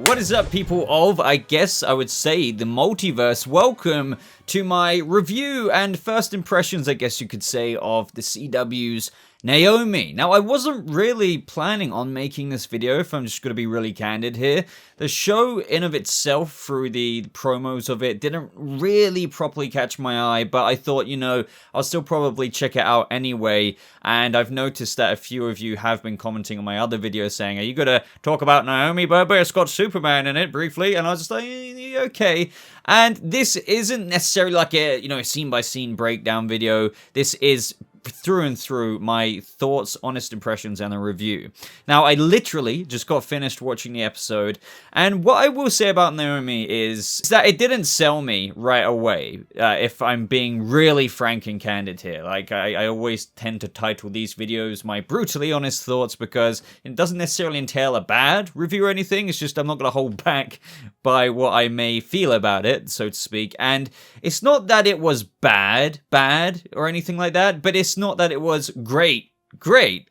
What is up, people of, I guess I would say, the multiverse? Welcome to my review and first impressions, I guess you could say, of the CW's Naomi. Now, I wasn't really planning on making this video, if I'm just going to be really candid here. The show in of itself, through the promos of it, didn't really properly catch my eye, but I thought, you know, I'll still probably check it out anyway. And I've noticed that a few of you have been commenting on my other videos saying, are you going to talk about Naomi, Boba? It's got Superman in it briefly. And I was just like, okay. And this isn't necessarily like a, you know, a scene-by-scene breakdown video. This is through and through my thoughts, honest impressions, and a review. Now, I literally just got finished watching the episode, and what I will say about Naomi is that it didn't sell me right away, if I'm being really frank and candid here. Like, I always tend to title these videos my brutally honest thoughts, because it doesn't necessarily entail a bad review or anything. It's just I'm not going to hold back by what I may feel about it, so to speak. And it's not that it was bad or anything like that, but it's not that it was great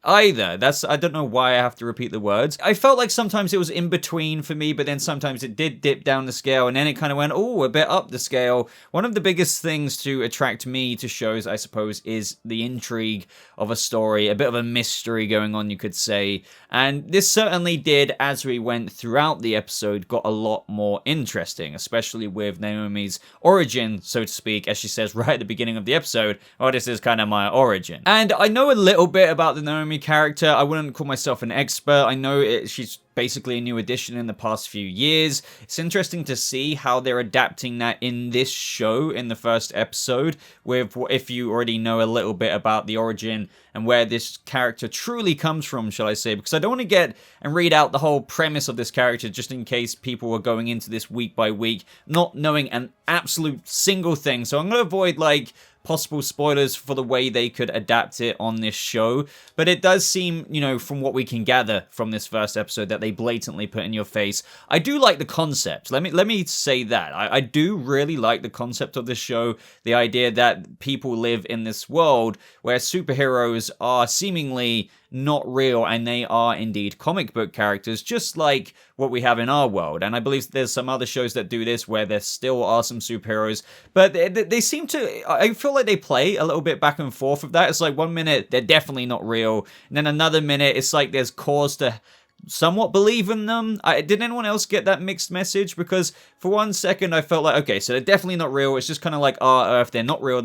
either. I don't know why I have to repeat the words. I felt like sometimes it was in between for me, but then sometimes it did dip down the scale, and then it kind of went, oh, a bit up the scale. One of the biggest things to attract me to shows, I suppose, is the intrigue of a story, a bit of a mystery going on, you could say. And this certainly did, as we went throughout the episode, got a lot more interesting, especially with Naomi's origin, so to speak, as she says right at the beginning of the episode, oh, this is kind of my origin. And I know a little bit about the Naomi character. I wouldn't call myself an expert. I know she's basically a new addition in the past few years. It's interesting to see how they're adapting that in this show in the first episode, with if you already know a little bit about the origin and where this character truly comes from, shall I say, because I don't want to get and read out the whole premise of this character just in case people are going into this week by week not knowing an absolute single thing. So I'm going to avoid like possible spoilers for the way they could adapt it on this show, but it does seem, you know, from what we can gather from this first episode, that they blatantly put in your face. I do like the concept. Let me say that. I do really like the concept of this show, the idea that people live in this world where superheroes are seemingly not real, and they are indeed comic book characters, just like what we have in our world. And I believe there's some other shows that do this where there still are some superheroes, but they seem to, I feel like they play a little bit back and forth of that. It's like 1 minute they're definitely not real, and then another minute it's like there's cause to somewhat believe in them. Did anyone else get that mixed message? Because for 1 second I felt like, okay, so they're definitely not real. It's just kind of like our Earth. They're not real.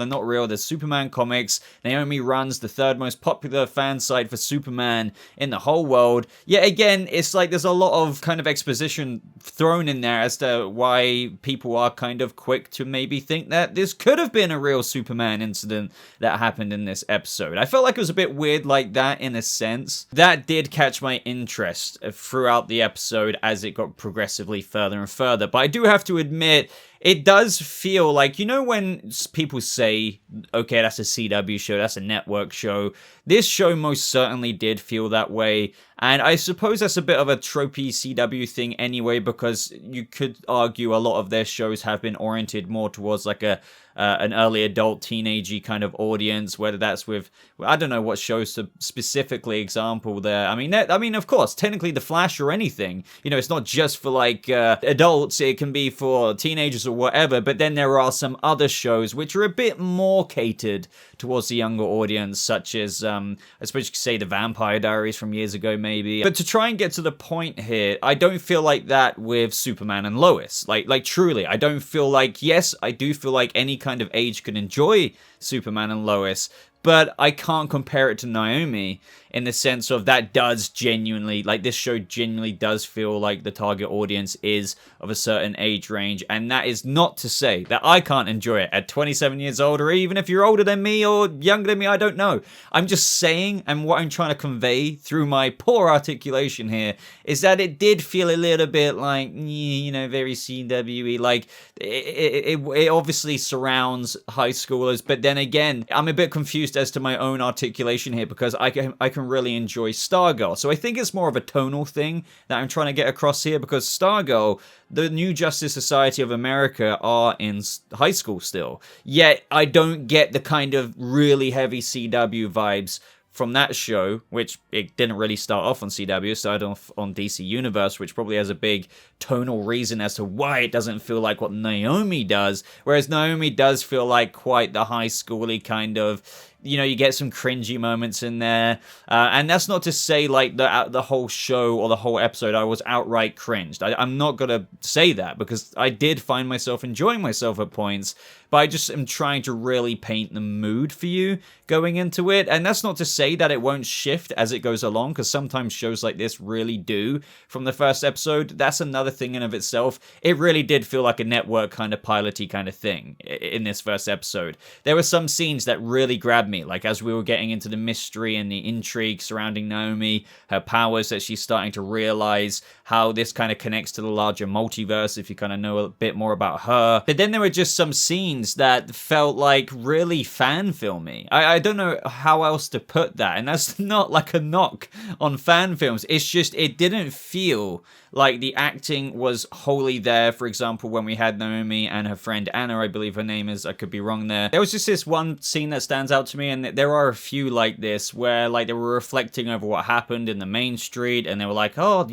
There's Superman comics. Naomi runs the third most popular fan site for Superman in the whole world. Yet again, it's like there's a lot of kind of exposition thrown in there as to why people are kind of quick to maybe think that this could have been a real Superman incident that happened in this episode. I felt like it was a bit weird like that in a sense. That did catch my interest throughout the episode as it got progressively further and further. But I do have to admit, it does feel like, you know, when people say, okay, that's a CW show, that's a network show. This show most certainly did feel that way. And I suppose that's a bit of a tropey CW thing anyway, because you could argue a lot of their shows have been oriented more towards like an early adult teenagey kind of audience, whether that's with, I don't know what shows to specifically example there. I mean, of course, technically The Flash or anything, you know, it's not just for like adults, it can be for teenagers or whatever, but then there are some other shows which are a bit more catered towards the younger audience, such as, I suppose you could say The Vampire Diaries from years ago, maybe. But to try and get to the point here, I don't feel like that with Superman and Lois. Like truly, I don't feel like, yes, I do feel like any kind of age can enjoy Superman and Lois, but I can't compare it to Naomi in the sense of that does genuinely, like this show genuinely does feel like the target audience is of a certain age range, and that is not to say that I can't enjoy it at 27 years old, or even if you're older than me or younger than me, I don't know. I'm just saying, and what I'm trying to convey through my poor articulation here is that it did feel a little bit like, you know, very CW-y, like it obviously surrounds high schoolers, but then again, I'm a bit confused as to my own articulation here, because I can really enjoy Stargirl. So I think it's more of a tonal thing that I'm trying to get across here, because Stargirl, the New Justice Society of America, are in high school still. Yet I don't get the kind of really heavy CW vibes from that show, which it didn't really start off on CW, it started off on DC Universe, which probably has a big tonal reason as to why it doesn't feel like what Naomi does, whereas Naomi does feel like quite the high schooly kind of, you get some cringy moments in there, and that's not to say like the whole show or the whole episode I was outright cringed. I'm not gonna say that, because I did find myself enjoying myself at points, but I just am trying to really paint the mood for you going into it, and that's not to say that it won't shift as it goes along, because sometimes shows like this really do from the first episode. That's another thing in of itself. It really did feel like a network kind of piloty kind of thing in this first episode. There were some scenes that really grabbed me, like as we were getting into the mystery and the intrigue surrounding Naomi, her powers that she's starting to realize, how this kind of connects to the larger multiverse if you kind of know a bit more about her. But then there were just some scenes that felt like really fan filmy. I don't know how else to put that, and that's not like a knock on fan films. It's just, it didn't feel like the acting was wholly there. For example, when we had Naomi and her friend Anna, I believe her name is, I could be wrong there. There was just this one scene that stands out to me, and there are a few like this, where like they were reflecting over what happened in the main street, and they were like, oh,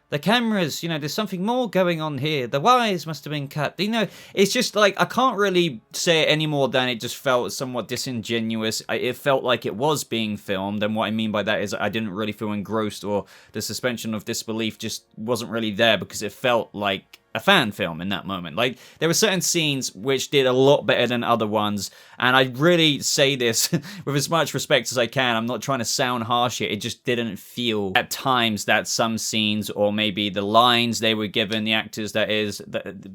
the cameras, there's something more going on here. The wires must have been cut. It's just like, I can't really say it any more than it just felt somewhat disingenuous. It felt like it was being filmed, and what I mean by that is I didn't really feel engrossed, or the suspension of disbelief just wasn't really there, because it felt like a fan film in that moment. Like, there were certain scenes which did a lot better than other ones, and I really say this with as much respect as I can. I'm not trying to sound harsh here. It just didn't feel at times that some scenes, or maybe the lines they were given, the actors that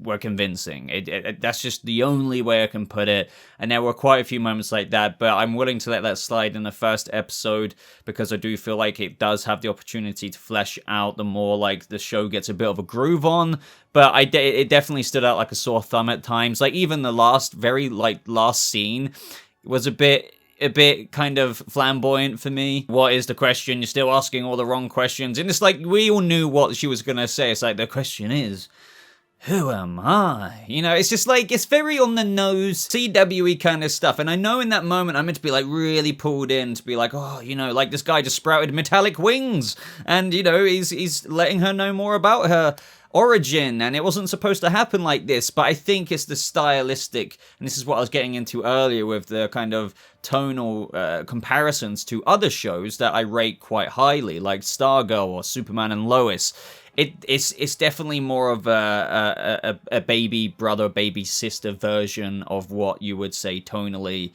were convincing. That's just the only way I can put it, and there were quite a few moments like that, but I'm willing to let that slide in the first episode, because I do feel like it does have the opportunity to flesh out the more like the show gets a bit of a groove on. But it definitely stood out like a sore thumb at times. Like, even the last scene was a bit kind of flamboyant for me. What is the question? You're still asking all the wrong questions. And it's like, we all knew what she was going to say. It's like, the question is, who am I? It's just like, it's very on the nose, CW-y kind of stuff. And I know in that moment I'm meant to be like really pulled in to be like, oh, like this guy just sprouted metallic wings. And, he's letting her know more about her origin, and it wasn't supposed to happen like this. But I think it's the stylistic, and this is what I was getting into earlier with the kind of tonal comparisons to other shows that I rate quite highly, like Stargirl or Superman and Lois. It's definitely more of a baby brother, baby sister version of what you would say tonally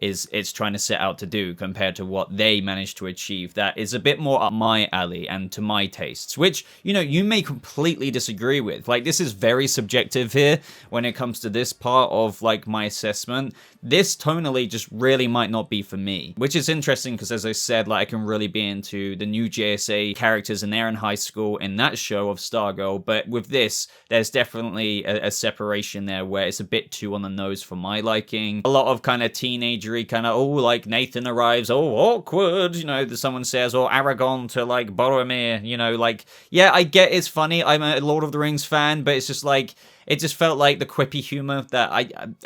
it's trying to set out to do, compared to what they managed to achieve. That is a bit more up my alley and to my tastes, which, you may completely disagree with. Like, this is very subjective here when it comes to this part of, like, my assessment. This tonally just really might not be for me, which is interesting, because as I said, like, I can really be into the new JSA characters, and they're in high school in that show of Stargirl, but with this, there's definitely a separation there where it's a bit too on the nose for my liking. A lot of kind of teenagery, kind of, like Nathan arrives, awkward, someone says, Aragon to like Boromir, like, yeah, I get it's funny, I'm a Lord of the Rings fan, but it's just like, it just felt like the quippy humor that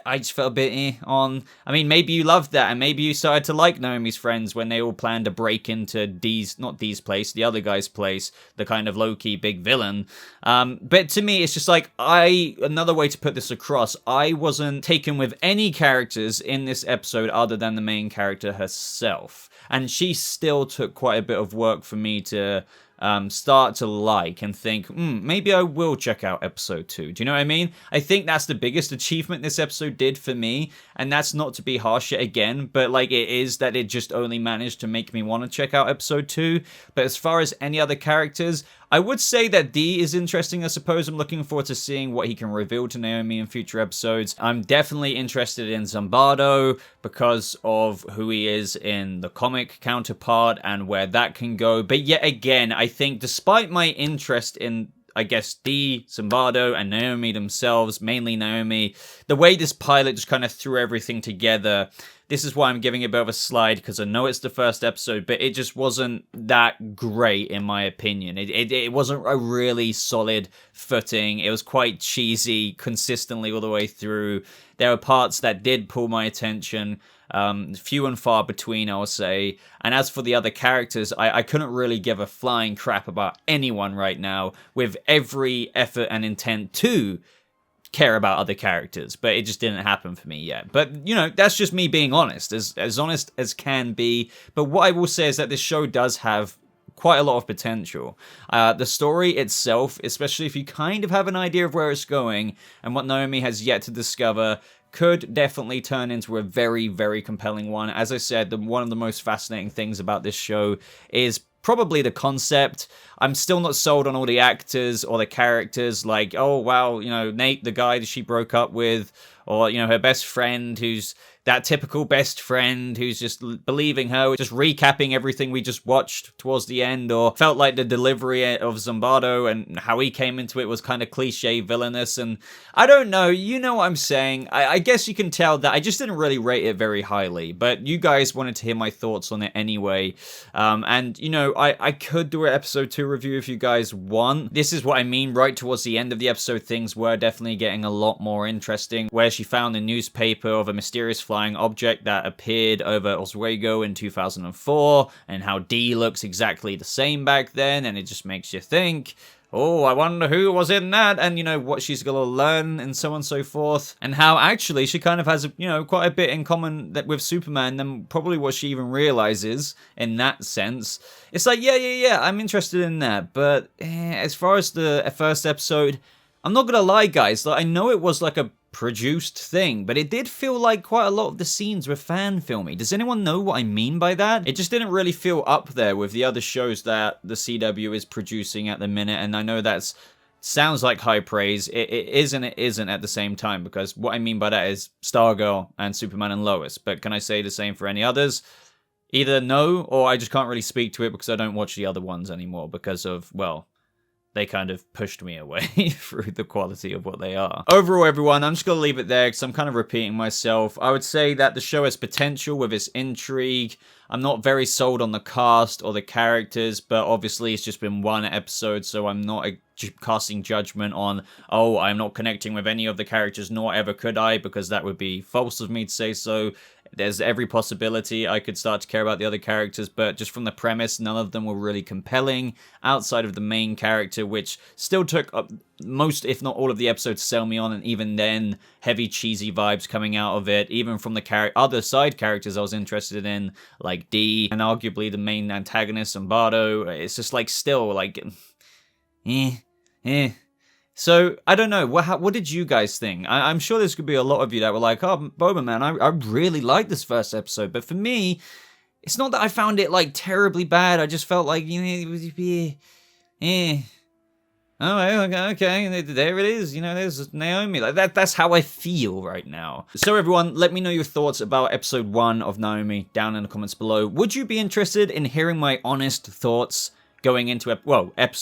I just felt a bit on. I mean, maybe you loved that, and maybe you started to like Naomi's friends when they all planned to break into not Dee's place, the other guy's place, the kind of low-key big villain. But to me, it's just like, another way to put this across, I wasn't taken with any characters in this episode other than the main character herself. And she still took quite a bit of work for me to start to like and think, maybe I will check out episode 2. Do you know what I mean? I think that's the biggest achievement this episode did for me, and that's not to be harsh again, but like, it is that it just only managed to make me want to check out episode 2. But as far as any other characters, I would say that Dee is interesting, I suppose. I'm looking forward to seeing what he can reveal to Naomi in future episodes. I'm definitely interested in Zimbardo because of who he is in the comic counterpart and where that can go. But yet again, I think despite my interest in, I guess, Dee, Zimbardo, and Naomi themselves, mainly Naomi, the way this pilot just kind of threw everything together, this is why I'm giving it a bit of a slide, because I know it's the first episode, but it just wasn't that great in my opinion. It wasn't a really solid footing. It was quite cheesy consistently all the way through. There were parts that did pull my attention, few and far between, I would say. And as for the other characters, I couldn't really give a flying crap about anyone right now, with every effort and intent to care about other characters, but it just didn't happen for me yet. But, you know, that's just me being honest, as honest as can be. But what I will say is that this show does have quite a lot of potential. The story itself, especially if you kind of have an idea of where it's going and what Naomi has yet to discover, could definitely turn into a very, very compelling one. As I said, one of the most fascinating things about this show is probably the concept. I'm still not sold on all the actors or the characters, like, oh, wow, you know, Nate, the guy that she broke up with, or, you know, her best friend, who's that typical best friend who's just believing her, just recapping everything we just watched towards the end, or felt like the delivery of Zimbardo and how he came into it was kind of cliche villainous, and I don't know, you know what I'm saying. I guess you can tell that I just didn't really rate it very highly, but you guys wanted to hear my thoughts on it anyway, and, you know, I could do an episode 2 review if you guys want. This is what I mean, right towards the end of the episode, things were definitely getting a lot more interesting, where she found a newspaper of a mysterious flying object that appeared over Oswego in 2004, and how D looks exactly the same back then, and it just makes you think, oh, I wonder who was in that, and, you know, what she's gonna learn, and so on and so forth, and how actually she kind of has, you know, quite a bit in common with Superman than probably what she even realizes in that sense. It's like, yeah, I'm interested in that, but as far as the first episode, I'm not gonna lie, guys, like, I know it was like a produced thing, but it did feel like quite a lot of the scenes were fan filmy. Does anyone know what I mean by that? It just didn't really feel up there with the other shows that the CW is producing at the minute, and I know that's sounds like high praise. It is and it isn't at the same time, because what I mean by that is Stargirl and Superman and Lois, but can I say the same for any others? Either no, or I just can't really speak to it because I don't watch the other ones anymore because of, well, they kind of pushed me away through the quality of what they are. Overall, everyone, I'm just going to leave it there because I'm kind of repeating myself. I would say that the show has potential with its intrigue. I'm not very sold on the cast or the characters, but obviously it's just been one episode, so I'm not casting judgment on, oh, I'm not connecting with any of the characters, nor ever could I, because that would be false of me to say so. There's every possibility I could start to care about the other characters, but just from the premise, none of them were really compelling outside of the main character, which still took up most, if not all, of the episode to sell me on, and even then, heavy cheesy vibes coming out of it, even from the other side characters I was interested in, like D, and arguably the main antagonist, Zimbardo. It's just like, still, like, So, I don't know, what did you guys think? I'm sure there's going to be a lot of you that were like, oh, Boba, man, I really liked this first episode, but for me, it's not that I found it, like, terribly bad, I just felt like, you know, it was, oh, okay, there it is, you know, there's Naomi, like, that's how I feel right now. So, everyone, let me know your thoughts about episode 1 of Naomi down in the comments below. Would you be interested in hearing my honest thoughts going into,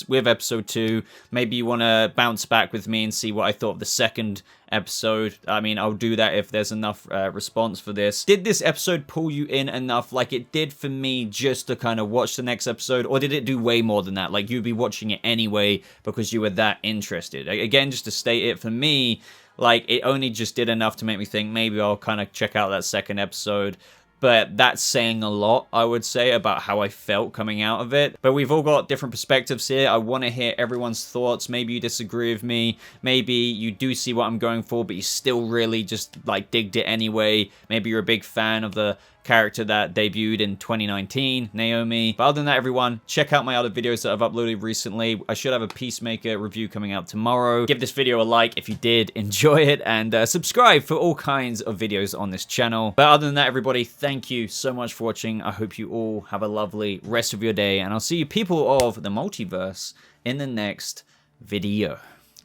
with episode 2, maybe you want to bounce back with me and see what I thought of the second episode? I mean, I'll do that if there's enough response for this. Did this episode pull you in enough, like it did for me, just to kind of watch the next episode, or did it do way more than that? Like, you'd be watching it anyway because you were that interested? Again, just to state it, for me, like, it only just did enough to make me think maybe I'll kind of check out that second episode. But that's saying a lot, I would say, about how I felt coming out of it. But we've all got different perspectives here. I want to hear everyone's thoughts. Maybe you disagree with me. Maybe you do see what I'm going for, but you still really just, like, digged it anyway. Maybe you're a big fan of the character that debuted in 2019, Naomi. But other than that, everyone, check out my other videos that I've uploaded recently. I should have a Peacemaker review coming out tomorrow. Give this video a like if you did enjoy it, and subscribe for all kinds of videos on this channel. But other than that, everybody, thank you so much for watching. I hope you all have a lovely rest of your day, and I'll see you people of the multiverse in the next video.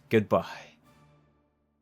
Goodbye.